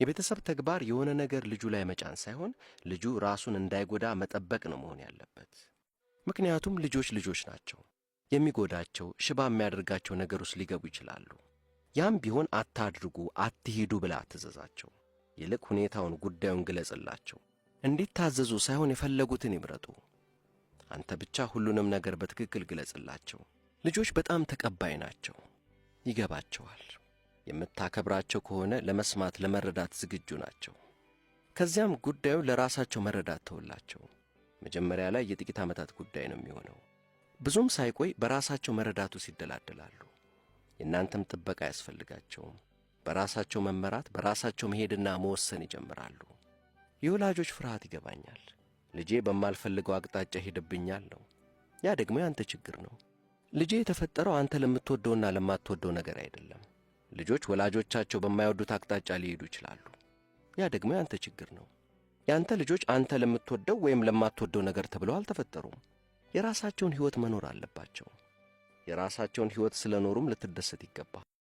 የቤተሰብ ተግባር የሆነ ነገር ልጁ ላይ መጫን ሳይሆን ልጁ ራሱን እንዳይጎዳ መጠበቅ ነው መሆን ያለበት። ምክንያቱም ልጆች ናቸው። የሚጎዳቸው ሽባ የሚያደርጋቸው ነገር ውስጥ ሊገቡ ይችላሉ። ያም ቢሆን አታድርጉ፣ አትሂዱ ብላ አትዘዛቸው። ይልቅ ሁኔታውን፣ ጉዳዩን ግለጽላቸው። እንዲታዘዙ ሳይሆን የፈለጉትን ይምረጡ። አንተ ብቻ ሁሉንም ነገር በትክክል ግለጽላቸው። ልጆች በጣም ተቀባይ ናቸው፣ ይገባቸዋል። የምታከብራቸው ከሆነ ለመስማት ለመረዳት ዝግጁ ናቸው። ከዚያም ጉዳዩን ለራሳቸው መረዳት ተውላቸው። መጀመሪያ ላይ የጥቂት ዓመታት ጉዳይ ነው የሚሆነው። ብዙም ሳይቆይ በራሳቸው መረዳቱ ይደላደላሉ። የእናንተም ጥበቃ አያስፈልጋቸውም። በራሳቸው መመራት፣ በራሳቸው መሄድና መወሰን ይጀምራሉ። የወላጆች ፍርሃት ይገባኛል። ልጄ በማልፈልገው አቅጣጫ ሄድብኛል ነው። ያ ደግሞ ያንተ ችግር ነው። ልጄ የተፈጠረው አንተ ለምትወደውና ለማትወደው ነገር አይደለም። ልጆች ወላጆቻቸው በማይወዱት አቅጣጫ ሊሄዱ ይችላሉ። ያ ደግሞ ያንተ ችግር ነው። ያንተ ልጆች አንተ ለምትወደው ወይም ለማትወደው ነገር ተብለው አልተፈጠሩም። የራሳቸውን ሕይወት መኖር አለባቸው። የራሳቸውን ሕይወት ስለኖሩም ልትደሰት ይገባል።